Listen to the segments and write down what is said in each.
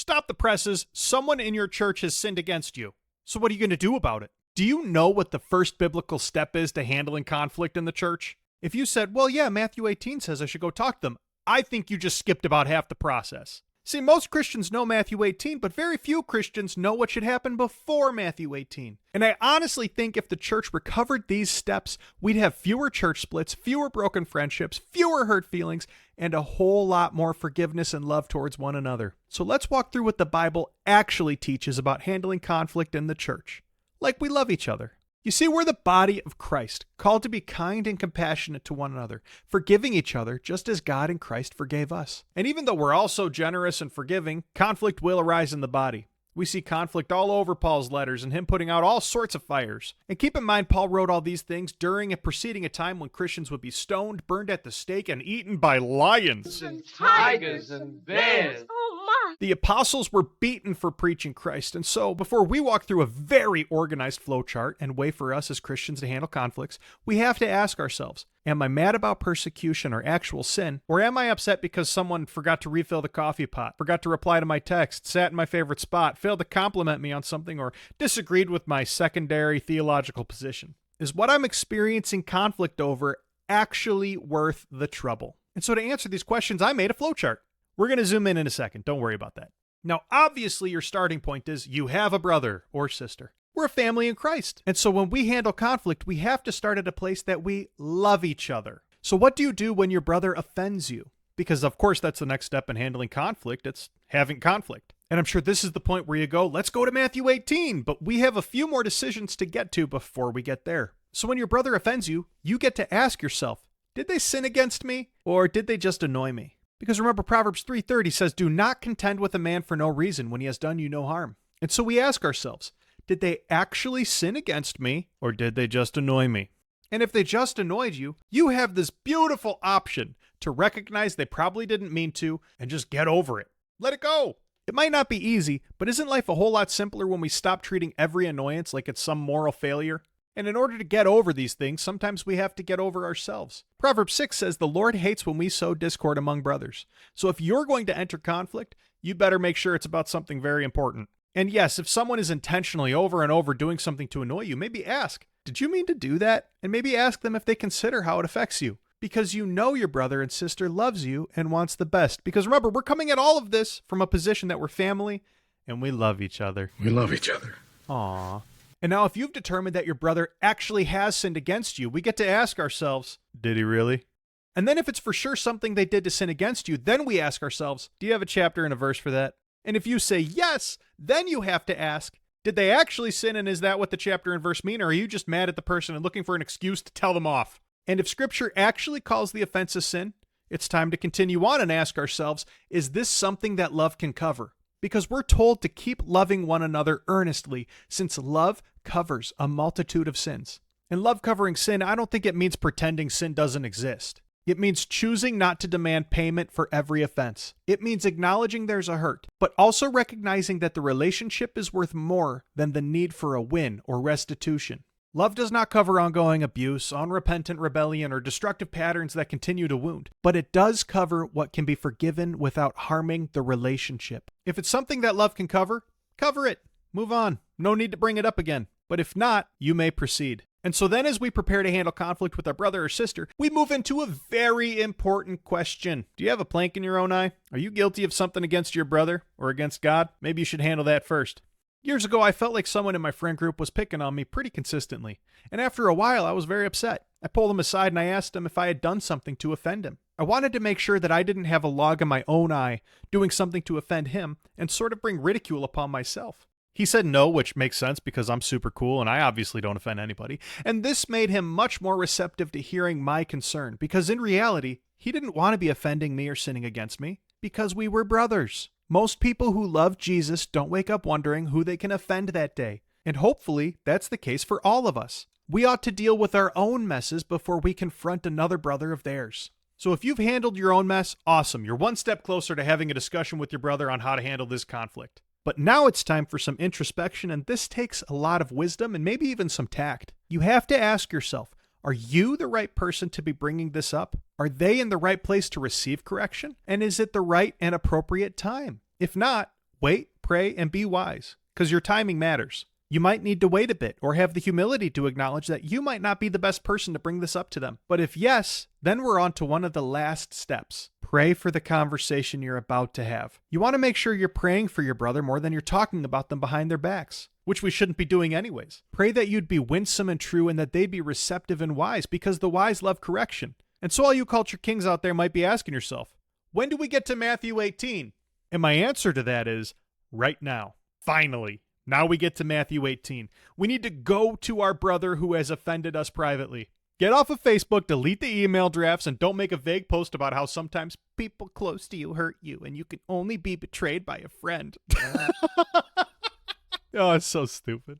Stop the presses. Someone in your church has sinned against you. So what are you going to do about it? Do you know what the first biblical step is to handling conflict in the church? If you said, well, yeah, Matthew 18 says I should go talk to them, I think you just skipped about half the process. See, most Christians know Matthew 18, but very few Christians know what should happen before Matthew 18. And I honestly think if the church recovered these steps, we'd have fewer church splits, fewer broken friendships, fewer hurt feelings, and a whole lot more forgiveness and love towards one another. So let's walk through what the Bible actually teaches about handling conflict in the church. Like we love each other. You see, we're the body of Christ, called to be kind and compassionate to one another, forgiving each other just as God in Christ forgave us. And even though we're all so generous and forgiving, conflict will arise in the body. We see conflict all over Paul's letters and him putting out all sorts of fires. And keep in mind, Paul wrote all these things during and preceding a time when Christians would be stoned, burned at the stake, and eaten by lions and tigers and bears. Oh, my. The apostles were beaten for preaching Christ. And so, before we walk through a very organized flowchart and way for us as Christians to handle conflicts, we have to ask ourselves, am I mad about persecution or actual sin? Or am I upset because someone forgot to refill the coffee pot, forgot to reply to my text, sat in my favorite spot, failed to compliment me on something, or disagreed with my secondary theological position? Is what I'm experiencing conflict over actually worth the trouble? And so to answer these questions, I made a flowchart. We're going to zoom in a second. Don't worry about that. Now, obviously, your starting point is you have a brother or sister. We're a family in Christ. And so when we handle conflict, we have to start at a place that we love each other. So what do you do when your brother offends you? Because, of course, that's the next step in handling conflict. It's having conflict. And I'm sure this is the point where you go, let's go to Matthew 18. But we have a few more decisions to get to before we get there. So when your brother offends you, you get to ask yourself, did they sin against me or did they just annoy me? Because remember, Proverbs 3:30 says, do not contend with a man for no reason when he has done you no harm. And so we ask ourselves, did they actually sin against me or did they just annoy me? And if they just annoyed you, you have this beautiful option to recognize they probably didn't mean to and just get over it. Let it go. It might not be easy, but isn't life a whole lot simpler when we stop treating every annoyance like it's some moral failure? And in order to get over these things, sometimes we have to get over ourselves. Proverbs 6 says, the Lord hates when we sow discord among brothers. So if you're going to enter conflict, you better make sure it's about something very important. And yes, if someone is intentionally over and over doing something to annoy you, maybe ask, did you mean to do that? And maybe ask them if they consider how it affects you. Because you know your brother and sister loves you and wants the best. Because remember, we're coming at all of this from a position that we're family and we love each other. We love each other. Aww. And now if you've determined that your brother actually has sinned against you, we get to ask ourselves, did he really? And then if it's for sure something they did to sin against you, then we ask ourselves, do you have a chapter and a verse for that? And if you say yes, then you have to ask, did they actually sin, and is that what the chapter and verse mean, or are you just mad at the person and looking for an excuse to tell them off? And if Scripture actually calls the offense a sin, it's time to continue on and ask ourselves, is this something that love can cover? Because we're told to keep loving one another earnestly, since love covers a multitude of sins. And love covering sin, I don't think it means pretending sin doesn't exist. It means choosing not to demand payment for every offense. It means acknowledging there's a hurt, but also recognizing that the relationship is worth more than the need for a win or restitution. Love does not cover ongoing abuse, unrepentant rebellion, or destructive patterns that continue to wound, but it does cover what can be forgiven without harming the relationship. If it's something that love can cover it. Move on. No need to bring it up again. But if not, you may proceed. And so then as we prepare to handle conflict with our brother or sister, we move into a very important question. Do you have a plank in your own eye? Are you guilty of something against your brother or against God? Maybe you should handle that first. Years ago, I felt like someone in my friend group was picking on me pretty consistently. And after a while, I was very upset. I pulled him aside and I asked him if I had done something to offend him. I wanted to make sure that I didn't have a log in my own eye doing something to offend him and sort of bring ridicule upon myself. He said no, which makes sense because I'm super cool and I obviously don't offend anybody. And this made him much more receptive to hearing my concern because in reality, he didn't want to be offending me or sinning against me because we were brothers. Most people who love Jesus don't wake up wondering who they can offend that day. And hopefully, that's the case for all of us. We ought to deal with our own messes before we confront another brother of theirs. So if you've handled your own mess, awesome. You're one step closer to having a discussion with your brother on how to handle this conflict. But now it's time for some introspection, and this takes a lot of wisdom and maybe even some tact. You have to ask yourself, are you the right person to be bringing this up? Are they in the right place to receive correction? And is it the right and appropriate time? If not, Wait, pray, and be wise, because your timing matters. You might need to wait a bit or have the humility to acknowledge that you might not be the best person to bring this up to them. But if yes, then we're on to one of the last steps. Pray for the conversation you're about to have. You want to make sure you're praying for your brother more than you're talking about them behind their backs, which we shouldn't be doing anyways. Pray that you'd be winsome and true and that they'd be receptive and wise, because the wise love correction. And so all you culture kings out there might be asking yourself, when do we get to Matthew 18? And my answer to that is right now. Finally. Now we get to Matthew 18. We need to go to our brother who has offended us privately. Get off of Facebook, delete the email drafts, and don't make a vague post about how sometimes people close to you hurt you and you can only be betrayed by a friend. Oh, it's so stupid.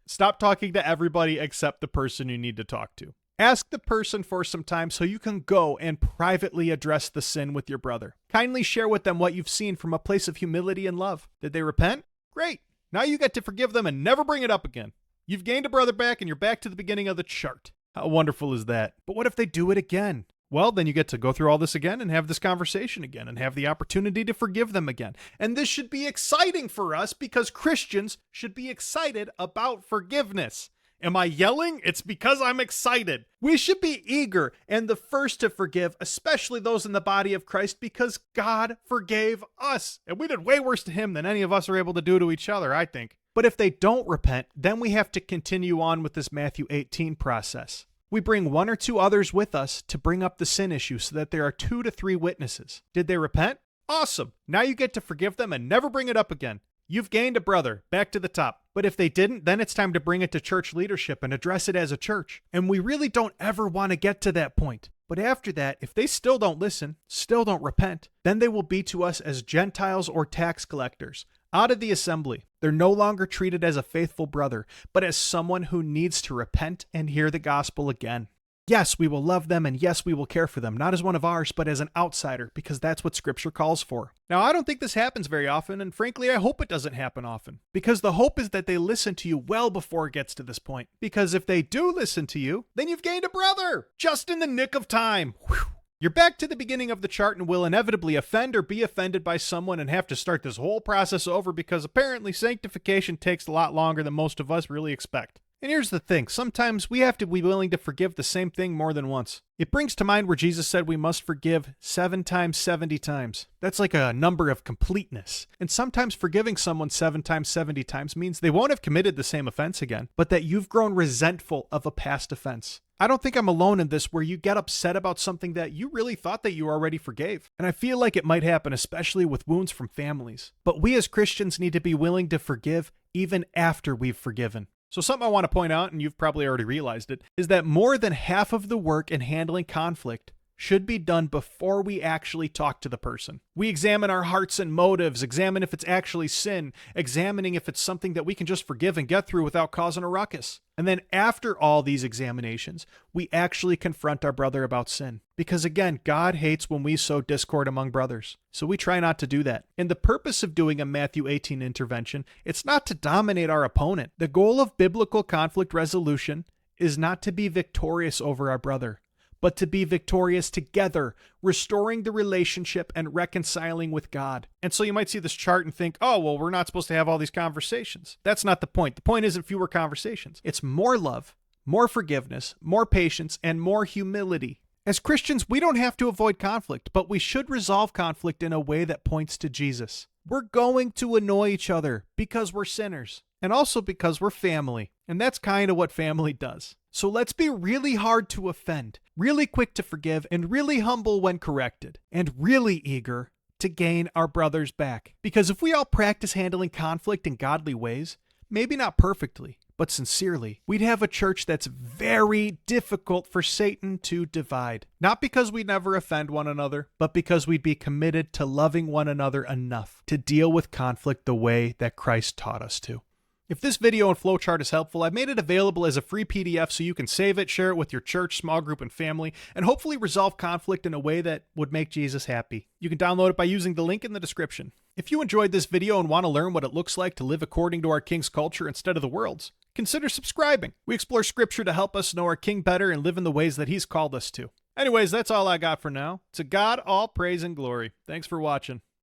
Stop talking to everybody except the person you need to talk to. Ask the person for some time so you can go and privately address the sin with your brother. Kindly share with them what you've seen from a place of humility and love. Did they repent? Great. Now you get to forgive them and never bring it up again. You've gained a brother back and you're back to the beginning of the chart. How wonderful is that? But what if they do it again? Well, then you get to go through all this again and have this conversation again and have the opportunity to forgive them again. And this should be exciting for us because Christians should be excited about forgiveness. Am I yelling? It's because I'm excited. We should be eager and the first to forgive, especially those in the body of Christ, because God forgave us. And we did way worse to him than any of us are able to do to each other, I think. But if they don't repent, then we have to continue on with this Matthew 18 process. We bring one or two others with us to bring up the sin issue so that there are 2 to 3 witnesses. Did they repent? Awesome. Now you get to forgive them and never bring it up again. You've gained a brother, back to the top. But if they didn't, then it's time to bring it to church leadership and address it as a church. And we really don't ever want to get to that point. But after that, if they still don't listen, still don't repent, then they will be to us as Gentiles or tax collectors, out of the assembly. They're no longer treated as a faithful brother, but as someone who needs to repent and hear the gospel again. Yes, we will love them, and yes, we will care for them, not as one of ours, but as an outsider, because that's what Scripture calls for. Now, I don't think this happens very often, and frankly, I hope it doesn't happen often, because the hope is that they listen to you well before it gets to this point. Because if they do listen to you, then you've gained a brother, just in the nick of time. Whew. You're back to the beginning of the chart and will inevitably offend or be offended by someone and have to start this whole process over because apparently sanctification takes a lot longer than most of us really expect. And here's the thing, sometimes we have to be willing to forgive the same thing more than once. It brings to mind where Jesus said we must forgive 7 times, 70 times. That's like a number of completeness. And sometimes forgiving someone 7 times, 70 times means they won't have committed the same offense again, but that you've grown resentful of a past offense. I don't think I'm alone in this where you get upset about something that you really thought that you already forgave. And I feel like it might happen, especially with wounds from families. But we as Christians need to be willing to forgive even after we've forgiven. So something I want to point out, and you've probably already realized it, is that more than half of the work in handling conflict should be done before we actually talk to the person. We examine our hearts and motives, examine if it's actually sin, examining if it's something that we can just forgive and get through without causing a ruckus. And then after all these examinations, we actually confront our brother about sin. Because again, God hates when we sow discord among brothers. So we try not to do that. And the purpose of doing a Matthew 18 intervention, it's not to dominate our opponent. The goal of biblical conflict resolution is not to be victorious over our brother, but to be victorious together, restoring the relationship and reconciling with God. And so you might see this chart and think, oh, well, we're not supposed to have all these conversations. That's not the point. The point isn't fewer conversations. It's more love, more forgiveness, more patience, and more humility. As Christians, we don't have to avoid conflict, but we should resolve conflict in a way that points to Jesus. We're going to annoy each other because we're sinners, and also because we're family. And that's kind of what family does. So let's be really hard to offend, really quick to forgive, and really humble when corrected, and really eager to gain our brothers back. Because if we all practice handling conflict in godly ways, maybe not perfectly, but sincerely, we'd have a church that's very difficult for Satan to divide. Not because we'd never offend one another, but because we'd be committed to loving one another enough to deal with conflict the way that Christ taught us to. If this video and flowchart is helpful, I've made it available as a free PDF so you can save it, share it with your church, small group, and family, and hopefully resolve conflict in a way that would make Jesus happy. You can download it by using the link in the description. If you enjoyed this video and want to learn what it looks like to live according to our King's culture instead of the world's, consider subscribing. We explore scripture to help us know our King better and live in the ways that he's called us to. Anyways, that's all I got for now. To God all praise and glory. Thanks for watching.